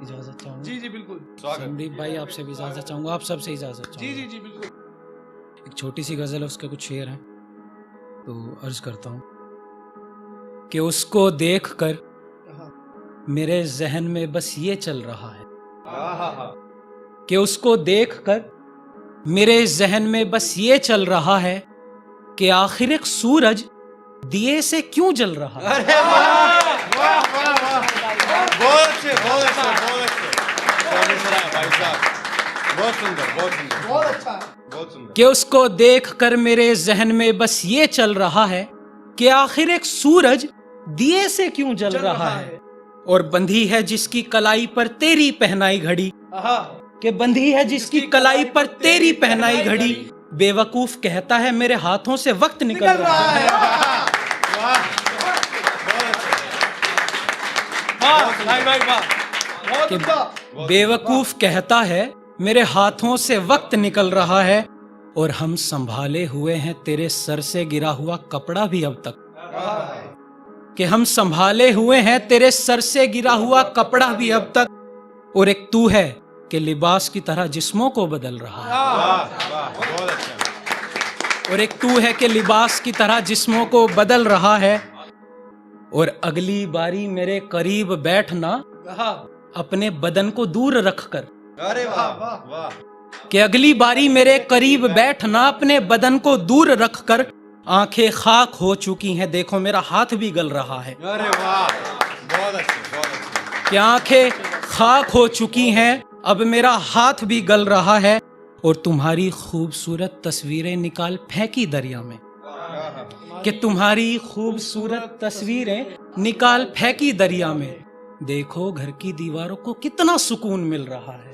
इजाजत चाहूंगा। जी जी बिल्कुल। संदीप भाई आपसे भी इजाजत चाहूंगा, आप सबसे इजाजत चाहूंगा। जी जी जी बिल्कुल। एक छोटी सी गजल है, उसके कुछ शेर हैं तो अर्ज करता हूँ कि उसको देखकर मेरे जहन में बस ये चल रहा है, कि उसको देखकर मेरे जहन में बस ये चल रहा है कि आखिर एक सूरज दिए से क्यों जल रहा है। अरे वाह वाह वाह वाह, बहुत अच्छे बहुत अच्छे बहुत अच्छे भाई साहब, बहुत सुंदर बहुत सुंदर बहुत अच्छा। बहुत सुंदर। कि उसको देखकर मेरे जहन में बस ये चल रहा है कि आखिर एक सूरज दिए से क्यों जल रहा है, और बंधी है जिसकी कलाई पर तेरी पहनाई घड़ी, कि बंधी है जिसकी कलाई पर तेरी पहनाई घड़ी, बेवकूफ कहता है मेरे हाथों से वक्त निकल रहा है। कि बेवकूफ कहता है मेरे हाथों से वक्त निकल रहा है, और हम संभाले हुए हैं तेरे सर से गिरा हुआ कपड़ा भी अब तक, कि हम संभाले हुए हैं तेरे सर से गिरा हुआ कपड़ा भी अब तक, और एक तू है कि लिबास की तरह जिस्मों को बदल रहा है, और एक तू है कि लिबास की तरह जिस्मों को बदल रहा है, और अगली बारी मेरे करीब बैठना अपने बदन को दूर रखकर, अरे वाह वाह, कि अगली बारी मेरे करीब बैठना अपने बदन को दूर रखकर, आंखें खाक हो चुकी हैं देखो मेरा हाथ भी गल रहा है। अरे वाह बहुत अच्छे बहुत अच्छे। कि आंखें खाक हो चुकी हैं अब मेरा हाथ भी गल रहा है, और तुम्हारी खूबसूरत तस्वीरें निकाल फेंकी दरिया में, कि तुम्हारी खूबसूरत तस्वीरें निकाल फेंकी दरिया में, देखो घर की दीवारों को कितना सुकून मिल रहा है,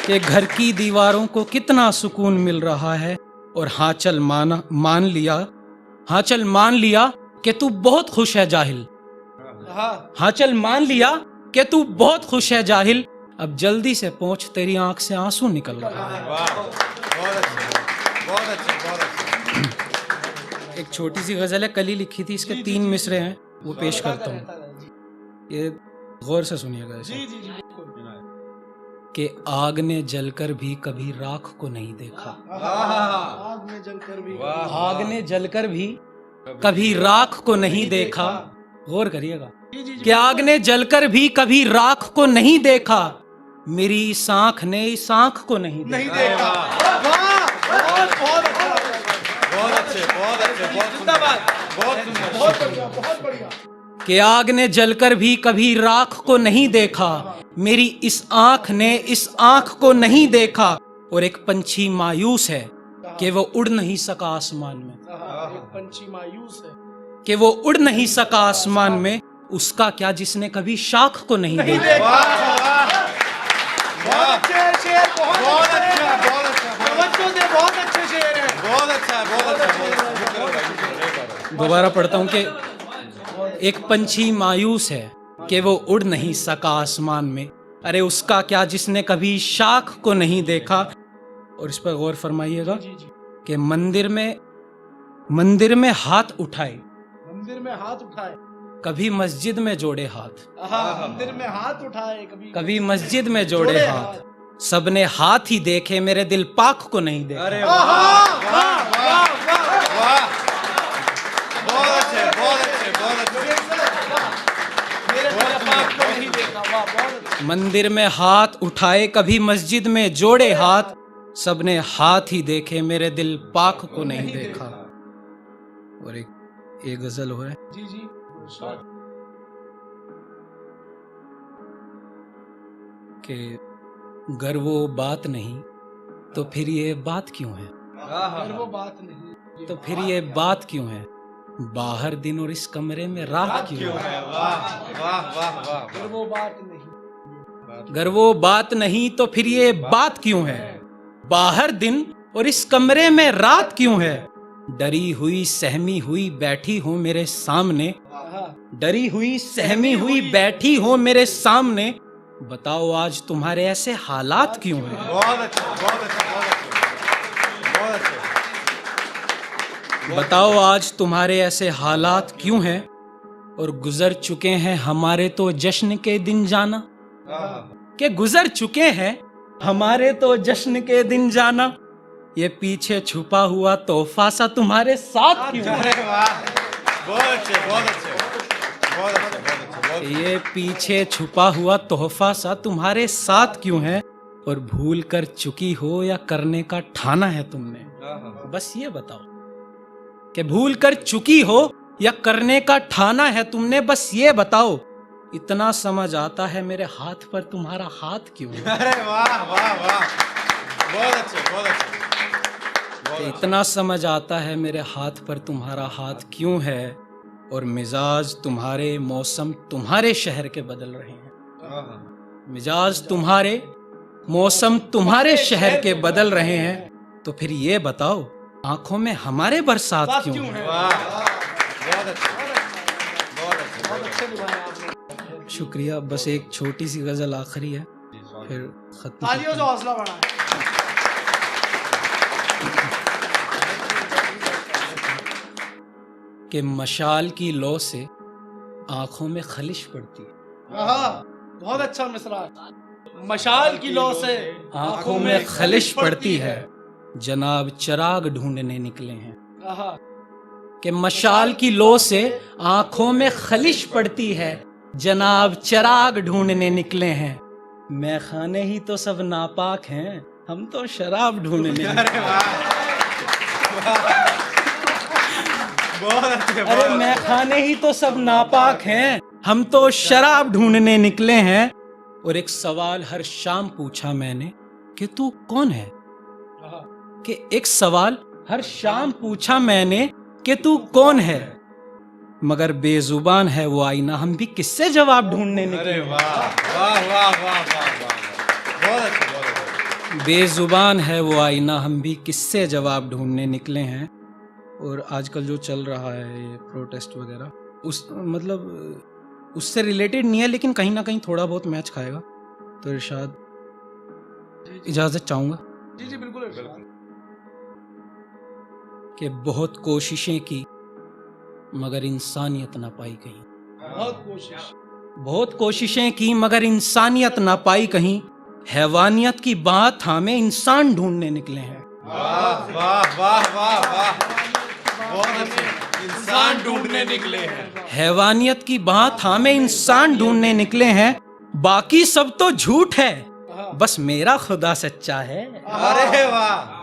कि घर की दीवारों को कितना सुकून मिल रहा है, और हाँ चल मान लिया कि तू बहुत खुश है जाहिल, हाँ चल मान लिया कि तू बहुत खुश है जाहिल, अब जल्दी से पहुंच तेरी आंख से आंसू निकल रहा है। बहुत अच्छे बहुत अच्छे बहुत अच्छे। एक छोटी सी गजल है, कल ही लिखी थी, इसके 3 मिसरे हैं, वो पेश करता हूँ, ये गौर से सुनिएगा इसे। जी जी जी बिल्कुल। कि आग ने जलकर भी कभी राख को नहीं देखा, आग में जलकर भी आग ने जलकर भी कभी राख को नहीं देखा, गौर करिएगा, कि आग ने जलकर भी कभी राख को नहीं देखा, मेरी इस आंख ने इस आंख को नहीं देखा। बहुत अच्छे बहुत अच्छे बहुत सुंदर बहुत सुंदर बहुत बढ़िया बहुत बढ़िया। कि आग ने जलकर भी कभी राख को नहीं देखा, मेरी इस आंख ने इस आंख को नहीं देखा, और एक पंछी मायूस है कि वो उड़ नहीं सका आसमान में, एक पंछी मायूस है कि वो उड़ नहीं सका आसमान में, उसका क्या जिसने कभी शाख को नहीं देखा। बहुत अच्छे शेर, बहुत अच्छा बहुत अच्छा तवज्जो दे, बहुत अच्छे शेर है। बहुत अच्छा बहुत अच्छा। दोबारा पढ़ता हूँ कि एक पंछी मायूस है कि वो उड़ नहीं सका आसमान में, अरे उसका क्या जिसने कभी शाख को नहीं देखा। और इस पर गौर फरमाइएगा कि मंदिर में हाथ उठाए, मंदिर में हाथ उठाए, कभी मस्जिद में जोड़े हाथ, मंदिर में हाथ उठाए, कभी मस्जिद में जोड़े हाथ, सबने हाथ ही देखे मेरे दिल पाक को नहीं देखा। अरे वाह वाह वाह वाह, बहुत अच्छे बहुत अच्छे बहुत अच्छे। मेरे दिल पाक को नहीं देखा। वाह बहुत अच्छा। मंदिर में हाथ उठाए कभी मस्जिद में जोड़े हाथ, सबने हाथ ही देखे मेरे दिल पाक को नहीं देखा। और एक गजल हो है जी जी कि गर वो बात नहीं तो फिर ये बात क्यों है, अगर वो बात नहीं तो फिर ये बात क्यों है, बाहर दिन और इस कमरे में रात क्यों है। वाह वाह वाह वाह। अगर वो बात नहीं, गर वो बात नहीं तो फिर ये बात क्यों है, बाहर दिन और इस कमरे में रात क्यों है। डरी हुई सहमी हुई बैठी हो मेरे सामने, डरी हुई सहमी हुई बैठी हो मेरे सामने, बताओ आज तुम्हारे ऐसे हालात क्यों हैं। बहुत अच्छा बहुत अच्छा बहुत अच्छा बहुत अच्छा। बताओ आज तुम्हारे ऐसे हालात क्यों हैं। और गुजर चुके हैं हमारे तो जश्न के दिन जाना, के गुजर चुके हैं हमारे तो जश्न के दिन जाना, ये पीछे छुपा हुआ तोहफा सा तुम्हारे साथ क्यों है? अरे वाह, बहुत अच्छे, बहुत अच्छे, बहुत अच्छे, बहुत अच्छे, बहुत ये पीछे छुपा हुआ तोहफा सा तुम्हारे साथ क्यों है? और भूल कर चुकी हो या करने का ठाना है तुमने? बस ये बताओ कि भूल कर चुकी हो या करने का ठाना है तुमने? बस ये बताओ। इतना समझ आता है मेरे हाथ पर तुम्हारा हाथ क्यों है? अरे वाह वाह वाह, बहुत अच्छे, बहुत अच्छे। इतना समझ आता है मेरे हाथ पर तुम्हारा हाथ क्यों है? और मिजाज तुम्हारे, मौसम तुम्हारे शहर के बदल रहे हैं। मिजाज तुम्हारे, मौसम तुम्हारे शहर के बदल रहे हैं। तो फिर ये बताओ, आंखों में हमारे बरसात क्यों है? वाह, बहुत अच्छे, बहुत अच्छे, बहुत अच्छे। शुक्रिया। बस एक छोटी सी गजल आखिरी है, फिर खत्म। तालियों से हौसला बढ़ाएं। कि मशाल की लौ से आंखों में खलिश पड़ती है। बहुत अच्छा मिसरा। मशाल की लौ से आंखों में खलिश पड़ती है, जनाब चिराग ढूंढने निकले हैं। कि मशाल की लो से आंखों में खलिश पड़ती है, जनाब चिराग ढूंढने निकले हैं। मैं खाने ही तो सब नापाक हैं, हम तो शराब ढूंढने निकले हैं। बहुत अच्छे, अरे मैं खाने ही तो सब नापाक हैं, हम तो शराब ढूंढने निकले हैं। और एक सवाल हर शाम पूछा मैंने कि तू कौन है? कि एक सवाल हर शाम पूछा मैंने कि तू कौन है? मगर बेजुबान है वो आईना, हम भी किससे जवाब ढूंढने निकले? अरे वाह वाह वाह वाह वाह वाह, बहुत अच्छे, बहुत अच्छे। बेजुबान है वो आईना, हम भी किससे जवाब ढूंढने निकले हैं। और आजकल जो चल रहा है ये प्रोटेस्ट वगैरह, उस मतलब उससे रिलेटेड नहीं है, लेकिन कहीं ना कहीं थोड़ा बहुत मैच खाएगा। तो इरशाद, इजाजत चाहूंगा जी जी बिल्कुल बिल्कुल। कि बहुत कोशिशें की मगर इंसानियत ना पाई कहीं। बहुत कोशिशें की मगर इंसानियत ना पाई कहीं। हैवानियत की बात हमें इंसान ढूंढने निकले हैं। वाह वाह वाह वाह वाह, बहुत अच्छे, इंसान ढूंढने निकले हैं। हैवानियत की बात हमें इंसान ढूंढने निकले हैं। बाकी सब तो झूठ है, बस मेरा खुदा सच्चा है। अरे वाह,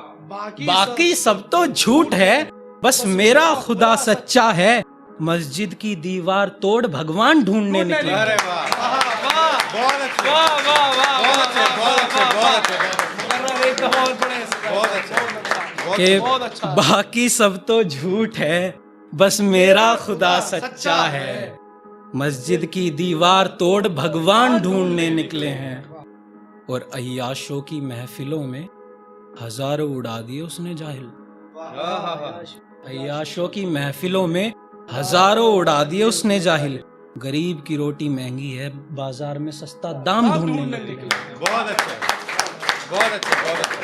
बाकी सब तो झूठ है, बस मेरा खुदा सच्चा है। मस्जिद की दीवार तोड़ भगवान ढूंढने निकले। अरे वाह, बहुत अच्छे, वाह वाह वाह, बहुत अच्छे, बहुत अच्छे, बहुत अच्छे, बहुत अच्छे, कि बहुत अच्छा। बाकी सब तो झूठ है, बस मेरा खुदा सच्चा है। मस्जिद की दीवार तोड़ भगवान ढूंढने निकले हैं। और अय्याशों की महफिलों में हजारों उड़ा दिए उसने जाहिल। अय्याशों की महफिलों में हजारों उड़ा दिए उसने जाहिल। गरीब की रोटी महंगी है, बाजार में सस्ता दाम ढूंढने निकले। बहुत अच्छे, बहुत अच्छे, बहुत अच्छे,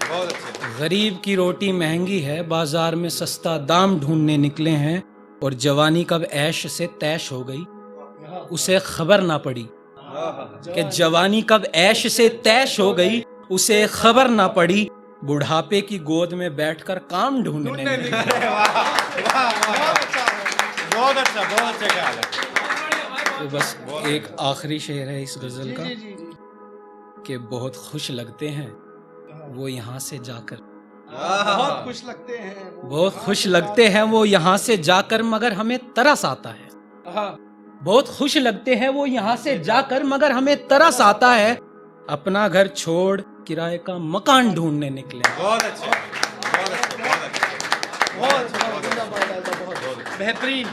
बहुत अच्छे। गरीब की रोटी महंगी है, बाजार में सस्ता दाम ढूंढने निकले हैं। और जवानी कब ऐश से तैश हो गई उसे खबर ना पड़ी। कि जवानी कब ऐश से तैश हो गई उसे खबर ना पड़ी। बुढ़ापे की गोद में बैठकर काम ढूंढने निकले। बहुत अच्छा, बहुत अच्छा ख्याल है। तो बस एक आखिरी शेर है इस गजल का कि बहुत खुश लगते हैं वो यहाँ से जाकर, बहुत खुश लगते हैं, बहुत खुश लगते हैं वो यहाँ से जाकर, मगर हमें तरस आता है। बहुत खुश लगते हैं वो यहाँ से जाकर, मगर हमें तरस आता है। अपना घर छोड़ किराए का मकान ढूंढने निकले। बहुत अच्छे, बहुत अच्छे, बहुत अच्छे, बहुत अच्छे, बेहतरीन।